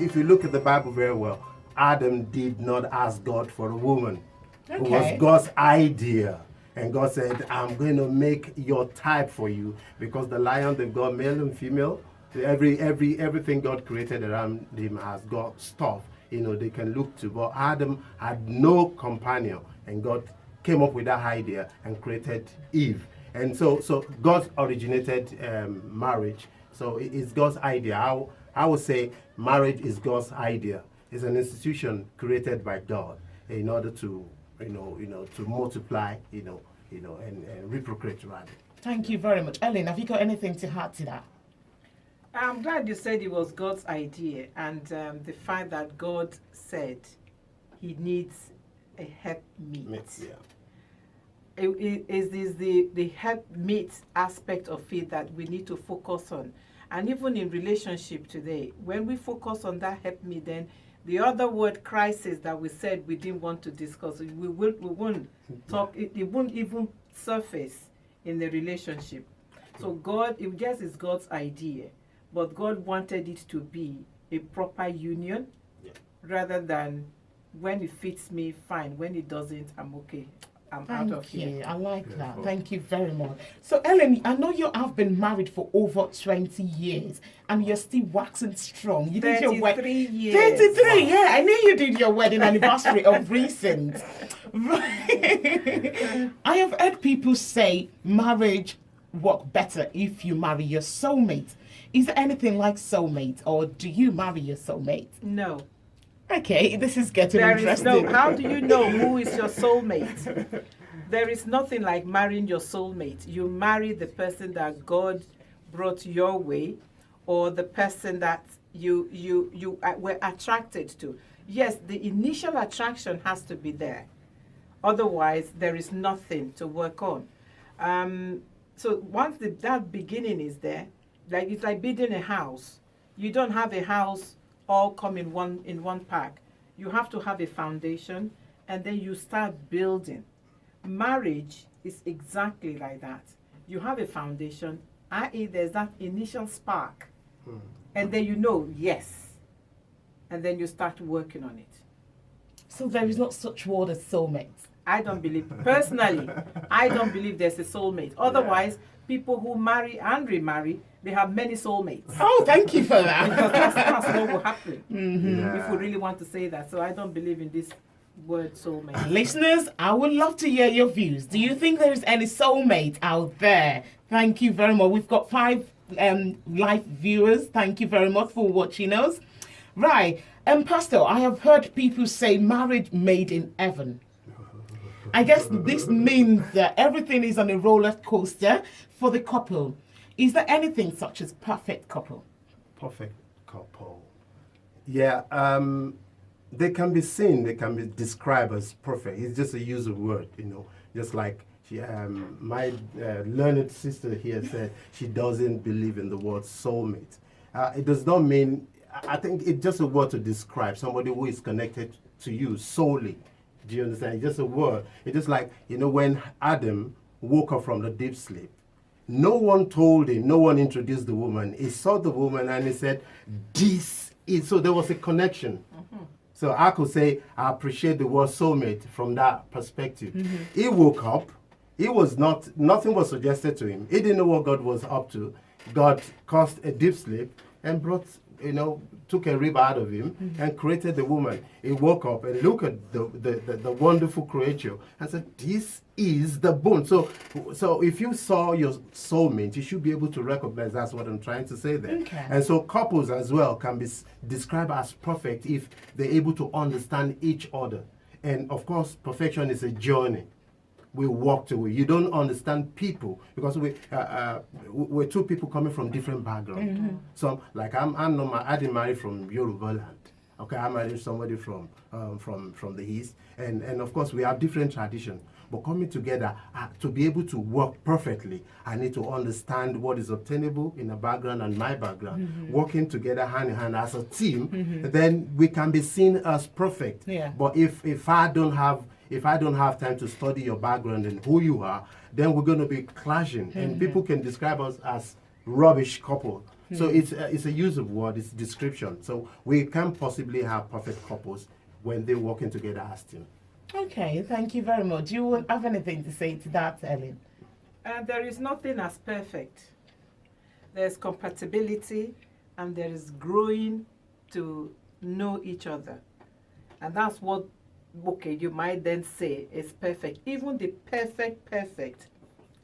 if you look at the Bible very well, Adam did not ask God for a woman. It was God's idea. And God said, I'm going to make your type for you, because the lion, they've got male and female. Everything God created around him has got stuff, they can look to. But Adam had no companion, and God came up with that idea and created Eve. And so God originated marriage. So it's God's idea. I would say marriage is God's idea. It's an institution created by God in order to to multiply, and reprocreate rather. Thank you very much. Ellen, have you got anything to add to that? I'm glad you said it was God's idea, and the fact that God said he needs a helpmeet. It is the helpmeet aspect of it that we need to focus on. And even in relationship today, when we focus on that helpmeet, then the other word crisis that we said we didn't want to discuss, we won't talk, it won't even surface in the relationship. So God, it just is God's idea, but God wanted it to be a proper union, rather than when it fits me, fine. When it doesn't, I'm okay. I'm out of here. I like that. Thank you very much. So, Ellen, I know you have been married for over 20 years, and you're still waxing strong. You did your 33 years. 33, yeah. I knew you did your wedding anniversary of recent. Right. I have heard people say marriage work better if you marry your soulmate. Is there anything like soulmate, or do you marry your soulmate? No. Okay, this is getting interesting. No, how do you know who is your soulmate? There is nothing like marrying your soulmate. You marry the person that God brought your way, or the person that you were attracted to. Yes, the initial attraction has to be there. Otherwise, there is nothing to work on. So once that beginning is there, like it's like building a house. You don't have a house all come in one pack. You have to have a foundation, and then you start building. Marriage is exactly like that. You have a foundation, i.e. there's that initial spark, and then yes, and then you start working on it. So there is not such word as soulmate. I don't believe, personally, I don't believe there's a soulmate. Otherwise, people who marry and remarry, they have many soulmates. Oh, thank you for that. Because that's what will happen if we really want to say that. So I don't believe in this word soulmate. Listeners, I would love to hear your views. Do you think there is any soulmate out there? Thank you very much. We've got 5 live viewers. Thank you very much for watching us. Right. Pastor, I have heard people say marriage made in heaven. I guess this means that everything is on a roller coaster for the couple. Is there anything such as perfect couple? Perfect couple. Yeah, they can be seen, they can be described as perfect. It's just a use of word, just like my learned sister here said she doesn't believe in the word soulmate. It does not mean, I think it's just a word to describe somebody who is connected to you solely. Do you understand? It's just a word. It's just like, when Adam woke up from the deep sleep, no one told him, no one introduced the woman. He saw the woman and he said, this is, so there was a connection. So I could say, I appreciate the word soulmate from that perspective. He woke up, nothing was suggested to him. He didn't know what God was up to. God caused a deep sleep and brought, took a rib out of him and created the woman. He woke up and looked at the wonderful creature and said, this is the bone. So if you saw your soulmate, you should be able to recognize. That's what I'm trying to say there. Okay. And so couples as well can be described as perfect if they're able to understand each other. And of course, perfection is a journey. We walk away. You don't understand people because we're 2 people coming from different backgrounds. So, like I didn't marry from Yoruba land. Okay, I married somebody from the east, and of course we have different traditions. But coming together to be able to work perfectly, I need to understand what is obtainable in a background and my background. Working together hand in hand as a team, then we can be seen as perfect. Yeah. But if I don't have time to study your background and who you are, then we're going to be clashing. And people can describe us as rubbish couple. So it's a use of word, it's description. So we can't possibly have perfect couples when they're working together as team. Okay, thank you very much. Do you have anything to say to that, Ellen? There is nothing as perfect. There's compatibility and there is growing to know each other. And that's what, okay, you might then say is perfect. Even the perfect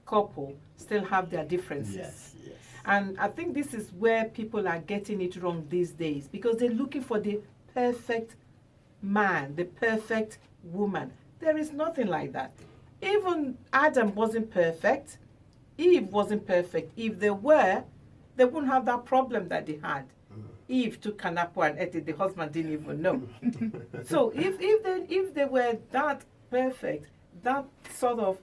couple still have their differences. Yes. And I think this is where people are getting it wrong these days, because they're looking for the perfect man, the perfect woman. There is nothing like that. Even Adam wasn't perfect. Eve wasn't perfect. If they were, they wouldn't have that problem that they had. Eve took an apple and ate it. The husband didn't even know. So if they were that perfect, that sort of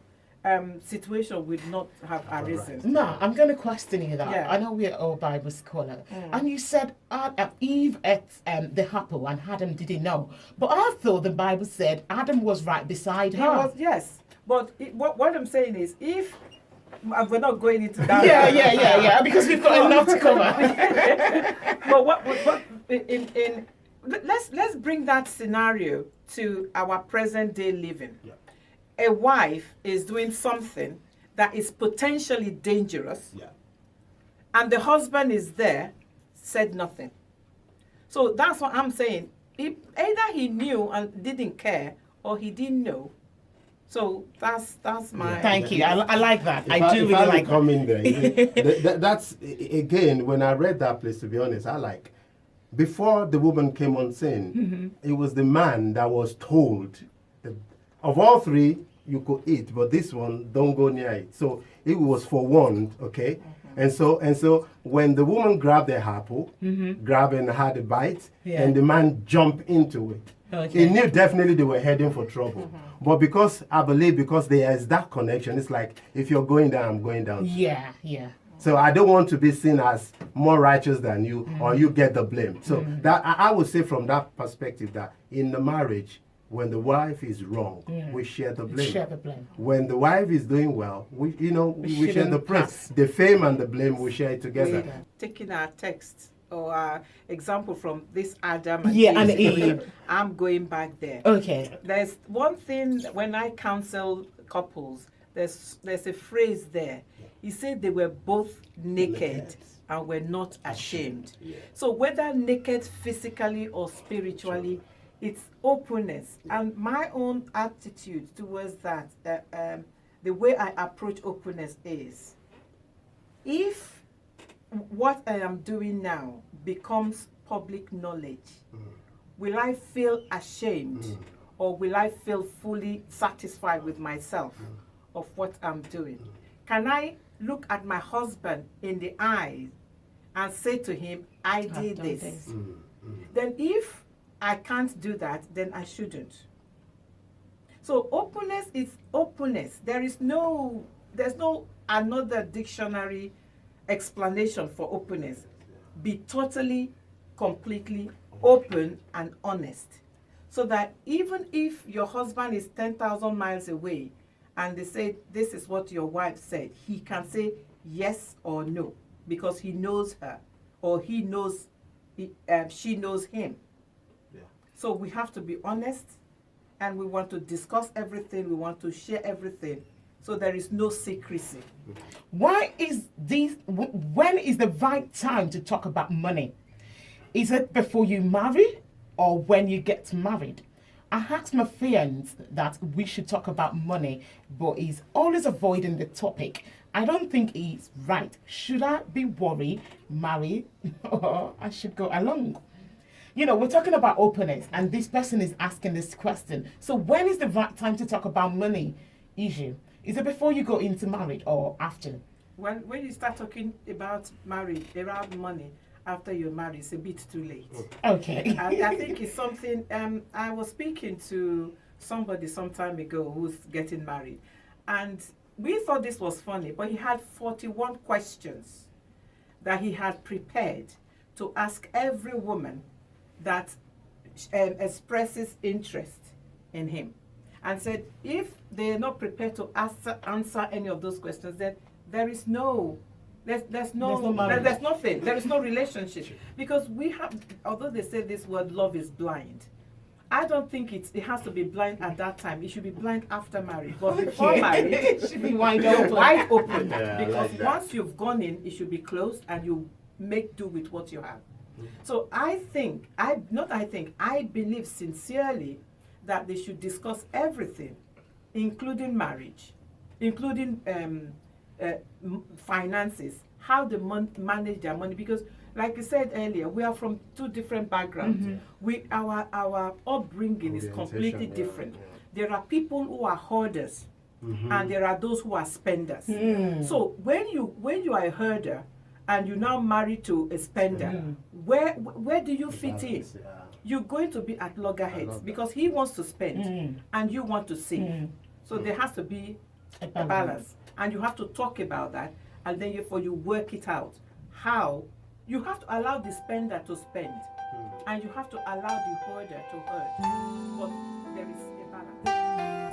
situation would not have arisen. No, I'm going to question you that. Yeah. I know we're all Bible scholar. And you said Eve ate the apple and Adam didn't know. But I thought the Bible said Adam was right beside He her. was, yes. But what I'm saying is, if we're not going into that. Yeah, because we've got enough to cover. But let's bring that scenario to our present day living. Yeah. A wife is doing something that is potentially dangerous, Yeah. and the husband is there, said nothing. So that's what I'm saying. Either he knew and didn't care, or he didn't know. So that's my. Yeah. Thank you. I like that. If I do if really I like come that. in there, that's again, when I read that place, to be honest, I like, before the woman came on scene, it was the man that was told that of all three you could eat, but this one don't go near it. So it was forewarned, okay? And so when the woman grabbed the apple, grabbed and had a bite, Yeah. and the man jumped into it. Okay. He knew definitely they were heading for trouble. But because I believe because there is that connection, it's like if you're going down, I'm going down. Yeah. So I don't want to be seen as more righteous than you, or you get the blame. So that I would say from that perspective that in the marriage, when the wife is wrong, we share the blame. Share the blame. When the wife is doing well, we share shouldn't the praise. pass. The fame and the blame, we share it together. Taking our text or our example from this Adam and Yeah, and Eve, Eve. I'm going back there. Okay. There's one thing when I counsel couples, there's a phrase there. He said they were both naked and were not ashamed. Yeah. So whether naked physically or spiritually, it's openness. And my own attitude towards that, the way I approach openness is, if what I am doing now becomes public knowledge, will I feel ashamed or will I feel fully satisfied with myself of what I'm doing? Can I look at my husband in the eyes and say to him, I did done this? this. Then if I can't do that, then I shouldn't. So openness is openness. There's no another dictionary explanation for openness. Be totally, completely open and honest. So that even if your husband is 10,000 miles away and they say, this is what your wife said, he can say yes or no because he knows her or she knows him. Yeah. So we have to be honest and we want to discuss everything, we want to share everything. So there is no secrecy. Why is when is the right time to talk about money? Is it before you marry or when you get married? I asked my friends that we should talk about money, but he's always avoiding the topic. I don't think he's right. Should I be worried, marry, or I should go along? We're talking about openness, and this person is asking this question. So when is the right time to talk about money issue? Is it before you go into marriage or after? When you start talking about marriage, around money, after you're married, it's a bit too late. Okay. I think it's something, I was speaking to somebody some time ago who's getting married, and we thought this was funny, but he had 41 questions that he had prepared to ask every woman that expresses interest in him, and said if they're not prepared to answer any of those questions, then there is no There's no marriage. there's nothing. There is no relationship because we have. Although they say this word love is blind, I don't think it has to be blind at that time. It should be blind after marriage, but before marriage, it should be wide you're open. wide open Yeah, I because like that. once you've gone in, it should be closed and you make do with what you have. So I believe sincerely that they should discuss everything, including marriage, including finances, how they manage their money. Because, like I said earlier, we are from two different backgrounds. Our upbringing is completely Orientation, yeah, different. yeah. There are people who are hoarders, and there are those who are spenders. So when you are a hoarder and you now marry to a spender, where do you fit in? Balance, yeah. You're going to be at loggerheads because he wants to spend and you want to save. So there has to be a balance. And you have to talk about that, and then you work it out. How you have to allow the spender to spend, and you have to allow the hoarder to hoard. But there is a balance.